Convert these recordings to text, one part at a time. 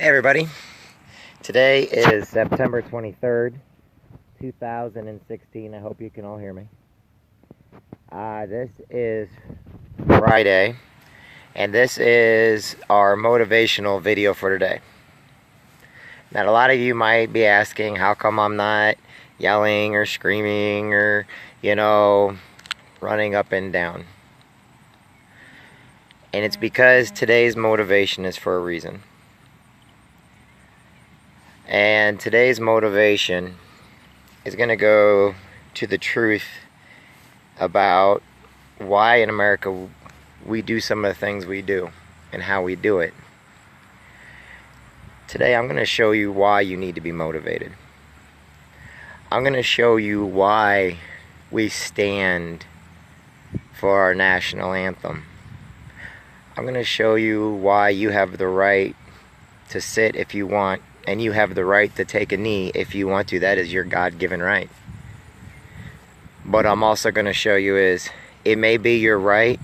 Hey everybody, today is September 23rd, 2016. I hope you can all hear me. This is Friday, and this is our motivational video for today. Now, a lot of you might be asking, how come I'm not yelling or screaming or, running up and down? And it's because today's motivation is for a reason. And today's motivation is going to go to the truth about why in America we do some of the things we do and how we do it. Today I'm going to show you why you need to be motivated. I'm going to show you why we stand for our national anthem. I'm going to show you why you have the right to sit if you want, and you have the right to take a knee if you want to. That is your God-given right. But I'm also going to show you is it may be your right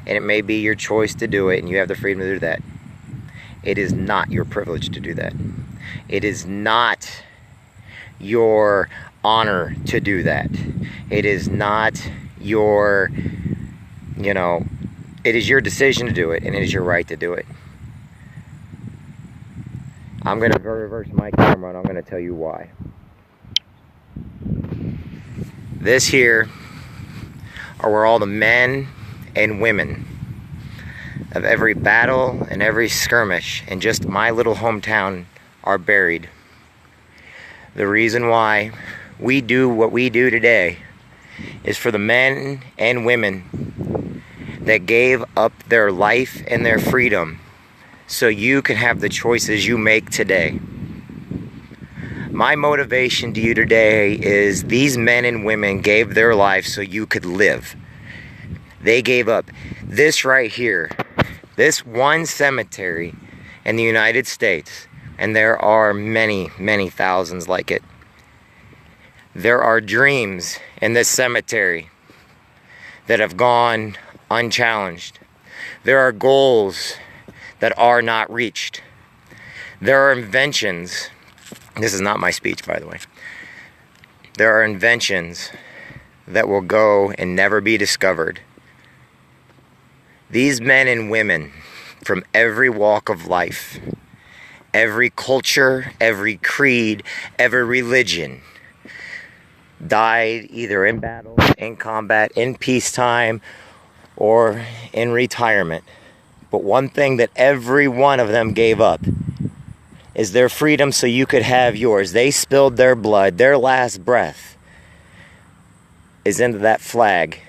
and it may be your choice to do it, and you have the freedom to do that. It is not your privilege to do that. It is not your honor to do that. It is not your, it is your decision to do it, and it is your right to do it. I'm going to reverse my camera and I'm going to tell you why. This here are where all the men and women of every battle and every skirmish in just my little hometown are buried. The reason why we do what we do today is for the men and women that gave up their life and their freedom so you can have the choices you make today. My motivation to you today is these men and women gave their life so you could live. They gave up this right here, this one cemetery in the United States, and there are many, many thousands like it. There are dreams in this cemetery that have gone unchallenged. There are goals that are not reached. There are inventions. This is not my speech, by the way. There are inventions that will go and never be discovered. These men and women from every walk of life, every culture, every creed, every religion, died either in battle, in combat, in peacetime, or in retirement. But one thing that every one of them gave up is their freedom so you could have yours. They spilled their blood. Their last breath is into that flag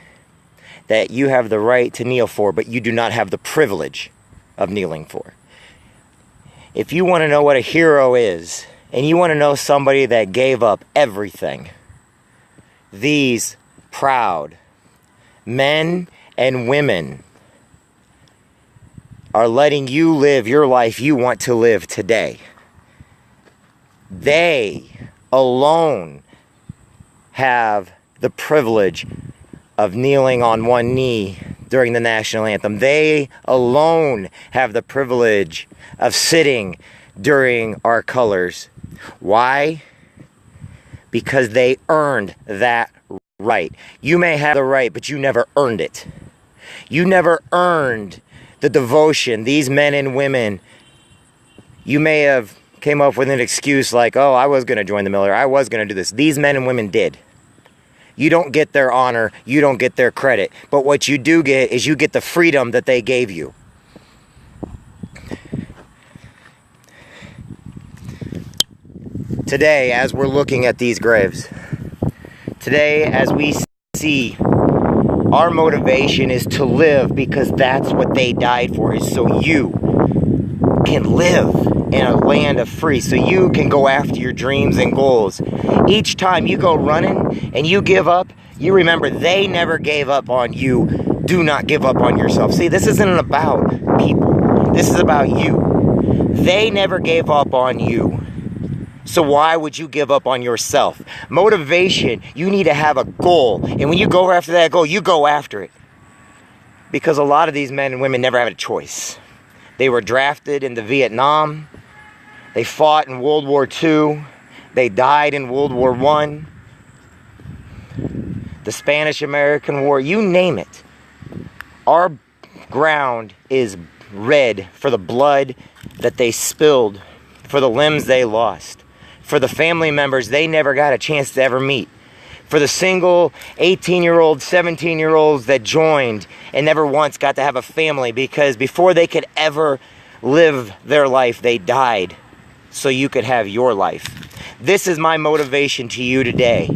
that you have the right to kneel for, but you do not have the privilege of kneeling for. If you want to know what a hero is, and you want to know somebody that gave up everything, these proud men and women are letting you live your life you want to live today. They alone have the privilege of kneeling on one knee during the national anthem. They alone have the privilege of sitting during our colors. Why? Because they earned that right. You may have the right, but you never earned it. You never earned the devotion. These men and women, you may have came up with an excuse like, oh, I was going to join the military, I was going to do this. These men and women did. You don't get their honor, you don't get their credit, but what you do get is you get the freedom that they gave you. Today, as we're looking at these graves, today as we see, our motivation is to live because that's what they died for, is so you can live in a land of free, so you can go after your dreams and goals. Each time you go running and you give up, you remember they never gave up on you. Do not give up on yourself. See, this isn't about people. This is about you. They never gave up on you. So why would you give up on yourself? Motivation, you need to have a goal. And when you go after that goal, you go after it. Because a lot of these men and women never had a choice. They were drafted into Vietnam. They fought in World War II. They died in World War I. The Spanish-American War, you name it. Our ground is red for the blood that they spilled, for the limbs they lost, for the family members they never got a chance to ever meet, for the single 18-year-old, 17-year-olds that joined and never once got to have a family because before they could ever live their life, they died so you could have your life. This is my motivation to you today.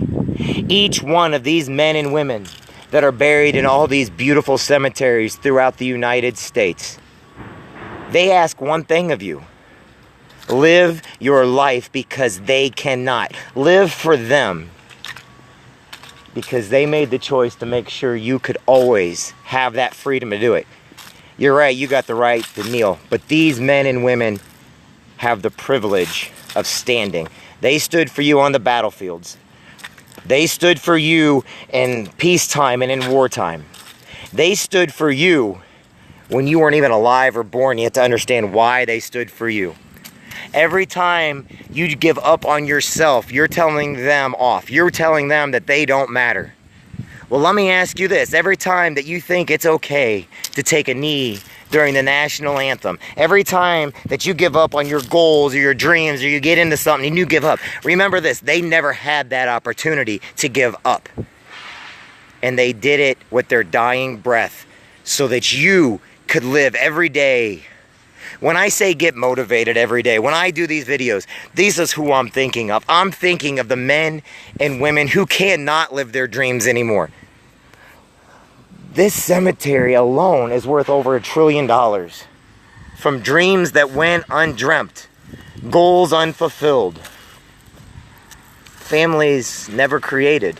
Each one of these men and women that are buried in all these beautiful cemeteries throughout the United States, they ask one thing of you. Live your life because they cannot. Live for them because they made the choice to make sure you could always have that freedom to do it. You're right, you got the right to kneel, but these men and women have the privilege of standing. They stood for you on the battlefields. They stood for you in peacetime and in wartime. They stood for you when you weren't even alive or born. You have to understand why they stood for you. Every time you give up on yourself, you're telling them off. You're telling them that they don't matter. Well, let me ask you this. Every time that you think it's okay to take a knee during the national anthem, every time that you give up on your goals or your dreams or you get into something and you give up, remember this, they never had that opportunity to give up. And they did it with their dying breath so that you could live every day. When I say get motivated every day, when I do these videos, this is who I'm thinking of. I'm thinking of the men and women who cannot live their dreams anymore. This cemetery alone is worth over $1 trillion. From dreams that went undreamt, goals unfulfilled, families never created,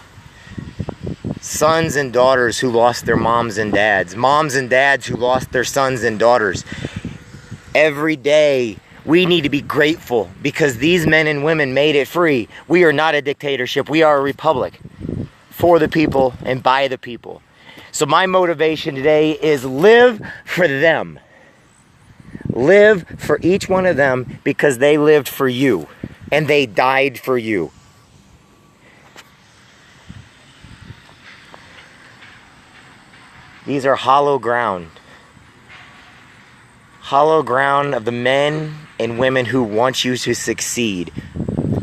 sons and daughters who lost their moms and dads who lost their sons and daughters. Every day we need to be grateful because these men and women made it free. We are not a dictatorship. We are a republic for the people and by the people. So my motivation today is live for them. Live for each one of them because they lived for you and they died for you. These are hollow ground. Hollow ground of the men and women who want you to succeed.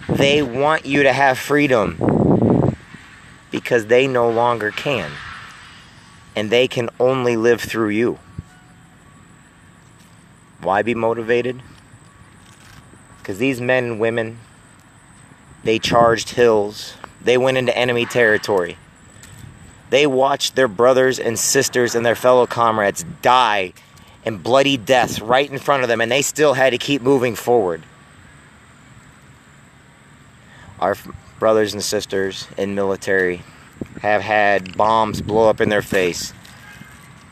They want you to have freedom because they no longer can. And they can only live through you. Why be motivated? Because these men and women, they charged hills. They went into enemy territory. They watched their brothers and sisters and their fellow comrades die in bloody deaths right in front of them, and they still had to keep moving forward. Our brothers and sisters in military have had bombs blow up in their face.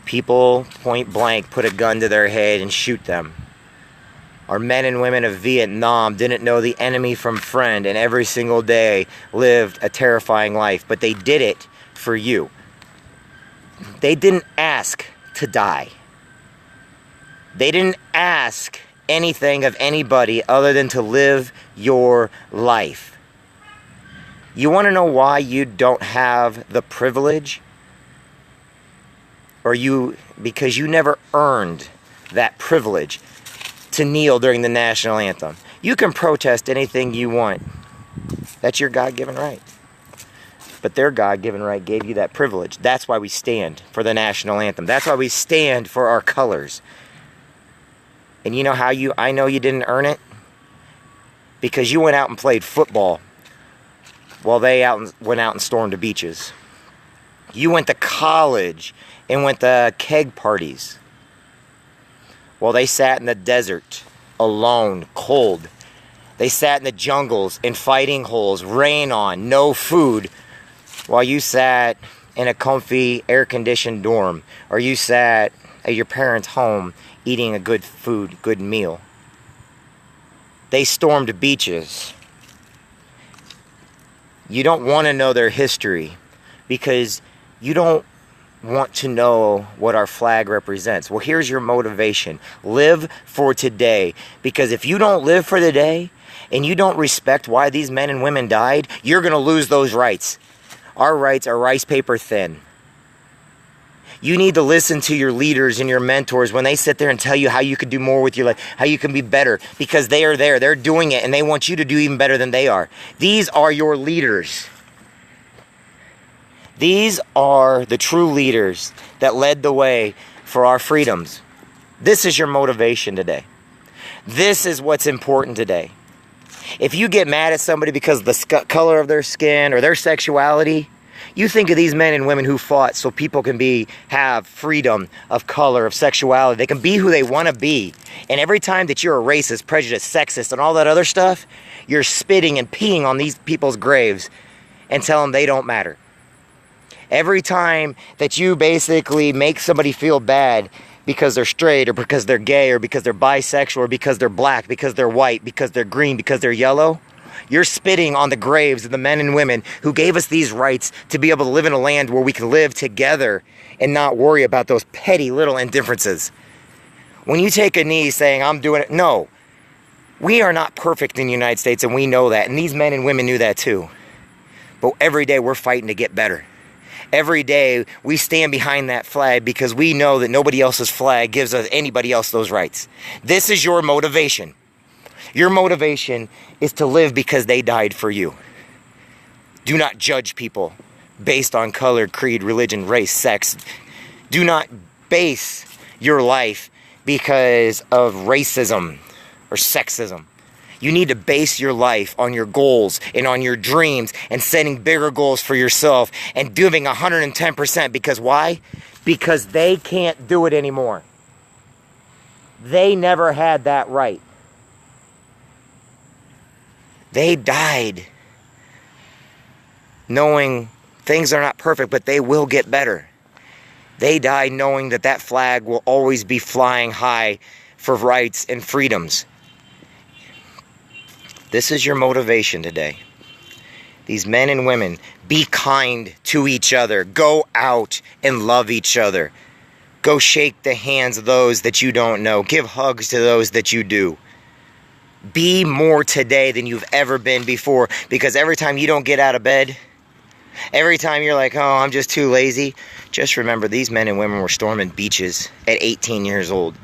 People point blank put a gun to their head and shoot them. Our men and women of Vietnam didn't know the enemy from friend and every single day lived a terrifying life, but they did it for you. They didn't ask to die. They didn't ask anything of anybody other than to live your life. You want to know why you don't have the privilege? Because you never earned that privilege to kneel during the national anthem. You can protest anything you want. That's your God-given right. But their God-given right gave you that privilege. That's why we stand for the national anthem. That's why we stand for our colors. And you know how I know you didn't earn it? Because you went out and played football while they went out and stormed the beaches. You went to college and went to keg parties while they sat in the desert, alone, cold. They sat in the jungles in fighting holes, rain on, no food, while you sat in a comfy, air-conditioned dorm, or you sat at your parents' home eating a good food, good meal. They stormed beaches. You don't want to know their history because you don't want to know what our flag represents. Well, here's your motivation. Live for today. Because if you don't live for the day and you don't respect why these men and women died, you're going to lose those rights. Our rights are rice paper thin. You need to listen to your leaders and your mentors when they sit there and tell you how you could do more with your life, how you can be better, because they are there. They're doing it, and they want you to do even better than they are. These are your leaders. These are the true leaders that led the way for our freedoms. This is your motivation today. This is what's important today. If you get mad at somebody because of the color of their skin or their sexuality, you think of these men and women who fought so people can have freedom of color, of sexuality. They can be who they want to be. And every time that you're a racist, prejudiced, sexist, and all that other stuff, you're spitting and peeing on these people's graves and tell them they don't matter. Every time that you basically make somebody feel bad because they're straight or because they're gay or because they're bisexual or because they're black, because they're white, because they're green, because they're yellow, you're spitting on the graves of the men and women who gave us these rights to be able to live in a land where we can live together and not worry about those petty little indifferences. When you take a knee saying, I'm doing it, no. We are not perfect in the United States, and we know that. And these men and women knew that too. But every day we're fighting to get better. Every day we stand behind that flag because we know that nobody else's flag gives us anybody else those rights. This is your motivation. Your motivation is to live because they died for you. Do not judge people based on color, creed, religion, race, sex. Do not base your life because of racism or sexism. You need to base your life on your goals and on your dreams and setting bigger goals for yourself and giving 110%. Because why? Because they can't do it anymore. They never had that right. They died knowing things are not perfect, but they will get better. They died knowing that that flag will always be flying high for rights and freedoms. This is your motivation today. These men and women, be kind to each other. Go out and love each other. Go shake the hands of those that you don't know. Give hugs to those that you do. Be more today than you've ever been before, because every time you don't get out of bed, every time you're like, oh, I'm just too lazy, just remember these men and women were storming beaches at 18 years old.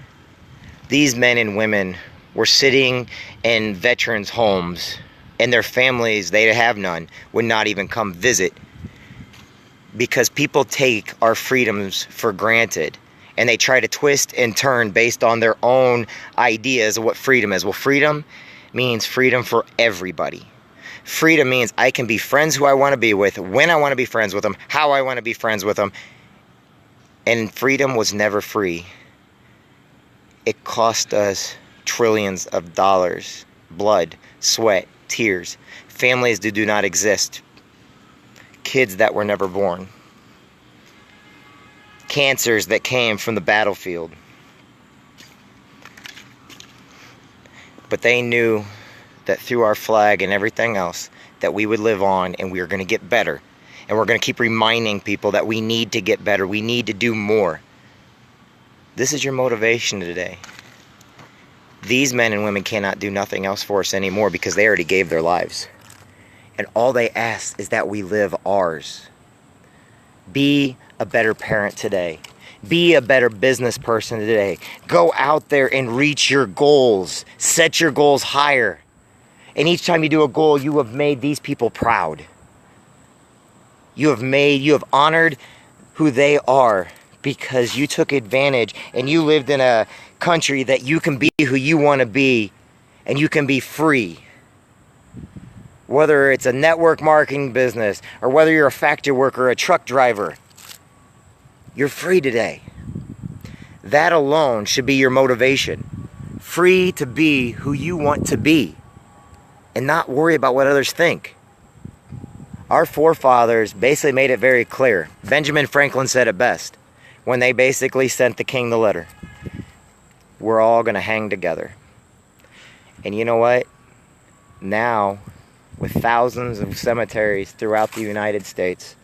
These men and women were sitting in veterans' homes, and their families, they have none, would not even come visit, because people take our freedoms for granted. And they try to twist and turn based on their own ideas of what freedom is. Well, freedom means freedom for everybody. Freedom means I can be friends who I want to be with, when I want to be friends with them, how I want to be friends with them. And freedom was never free. It cost us trillions of dollars, blood, sweat, tears, families that do not exist, kids that were never born. Cancers that came from the battlefield. But they knew that through our flag and everything else that we would live on, and we were going to get better. And we're going to keep reminding people that we need to get better. We need to do more. This is your motivation today. These men and women cannot do nothing else for us anymore because they already gave their lives. And all they ask is that we live ours. Be a better parent today. Be a better business person today. Go out there and reach your goals. Set your goals higher. And each time you do a goal, you have made these people proud. You have honored who they are because you took advantage and you lived in a country that you can be who you want to be and you can be free. Whether it's a network marketing business or whether you're a factory worker or a truck driver, you're free today. That alone should be your motivation. Free to be who you want to be and not worry about what others think. Our forefathers basically made it very clear. Benjamin Franklin said it best when they basically sent the king the letter. We're all going to hang together. And you know what? Now, with thousands of cemeteries throughout the United States,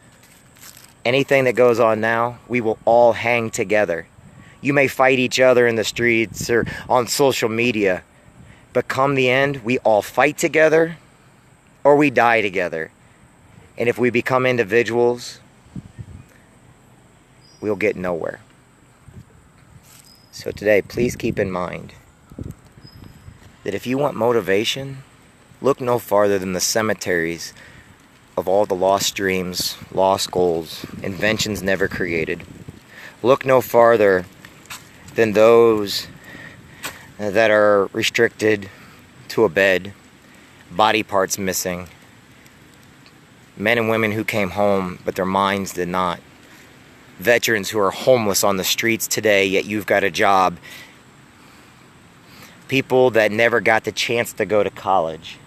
Anything that goes on now, we will all hang together. You may fight each other in the streets or on social media, but come the end, we all fight together or we die together. And if we become individuals, we'll get nowhere. So today, please keep in mind that if you want motivation, look no farther than the cemeteries of all the lost dreams, lost goals, inventions never created. Look no farther than those that are restricted to a bed, body parts missing, men and women who came home but their minds did not, veterans who are homeless on the streets today yet you've got a job, people that never got the chance to go to college.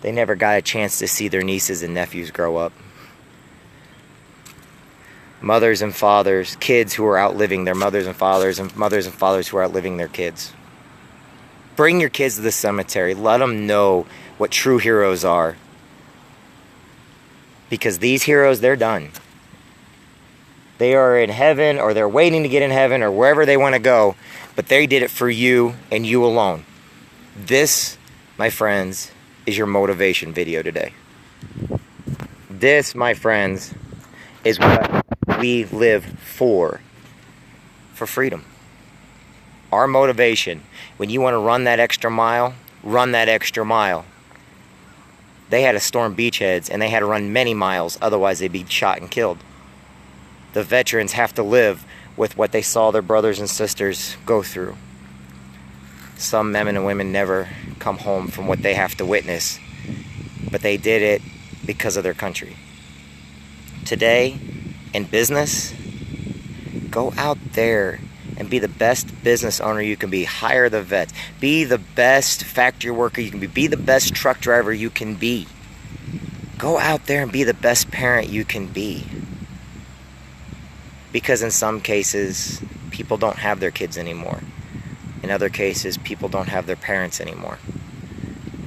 They never got a chance to see their nieces and nephews grow up. Mothers and fathers, kids who are outliving their mothers and fathers who are outliving their kids. Bring your kids to the cemetery. Let them know what true heroes are. Because these heroes, they're done. They are in heaven, or they're waiting to get in heaven, or wherever they want to go, but they did it for you and you alone. This, my friends, is your motivation video today. This, my friends, is what we live for freedom. Our motivation, when you want to run that extra mile, run that extra mile. They had to storm beachheads and they had to run many miles, otherwise they'd be shot and killed. The veterans have to live with what they saw their brothers and sisters go through. Some men and women never come home from what they have to witness, but they did it because of their country. Today, in business, go out there and be the best business owner you can be. Hire the vets. Be the best factory worker you can be. Be the best truck driver you can be. Go out there and be the best parent you can be. Because in some cases, people don't have their kids anymore. In other cases, people don't have their parents anymore.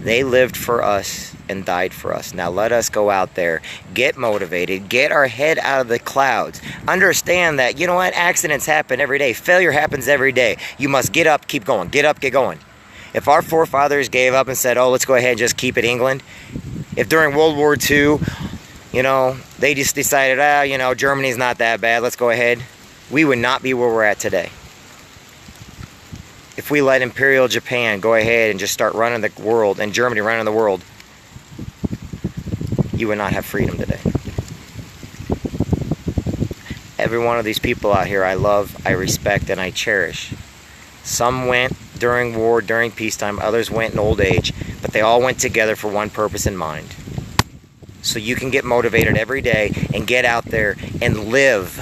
They lived for us and died for us. Now let us go out there, get motivated, get our head out of the clouds. Understand that, you know what, accidents happen every day. Failure happens every day. You must get up, keep going. Get up, get going. If our forefathers gave up and said, oh, let's go ahead and just keep it England. If during World War II, they just decided, Germany's not that bad, let's go ahead, we would not be where we're at today. If we let Imperial Japan go ahead and just start running the world, and Germany running the world, you would not have freedom today. Every one of these people out here I love, I respect, and I cherish. Some went during war, during peacetime, others went in old age, but they all went together for one purpose in mind. So you can get motivated every day and get out there and live.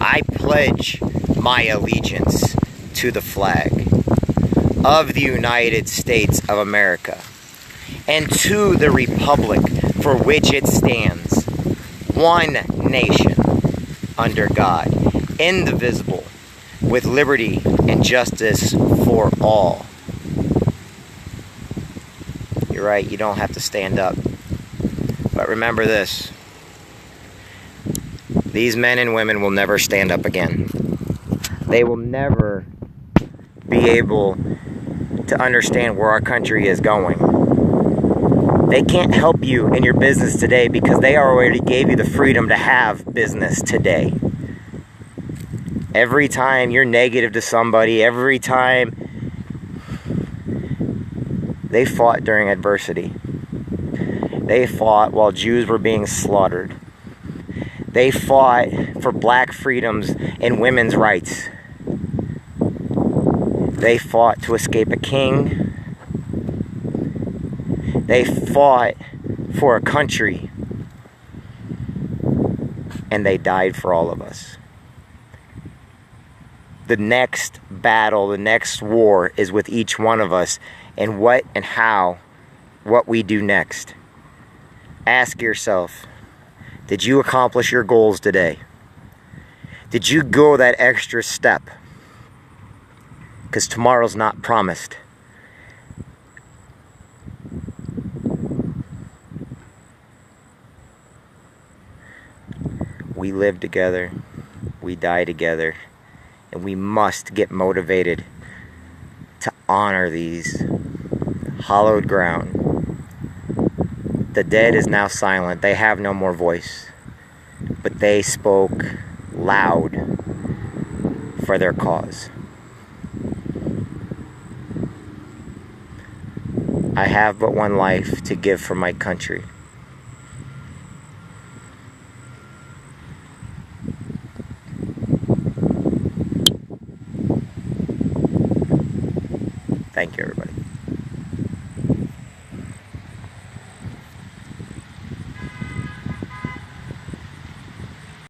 I pledge my allegiance to the flag of the United States of America and to the republic for which it stands, one nation under God, indivisible, with liberty and justice for all. You're right, you don't have to stand up. But remember this. These men and women will never stand up again. They will never be able to understand where our country is going. They can't help you in your business today because they already gave you the freedom to have business today. Every time you're negative to somebody, every time they fought during adversity. They fought while Jews were being slaughtered. They fought for black freedoms and women's rights. They fought to escape a king. They fought for a country. And they died for all of us. The next battle, the next war is with each one of us, and what and how, what we do next. Ask yourself, did you accomplish your goals today? Did you go that extra step? Because tomorrow's not promised. live together, we die together, and we must get motivated to honor these hallowed ground. The dead is now silent. They have no more voice, but they spoke loud for their cause. I have but one life to give for my country. Thank you, everybody.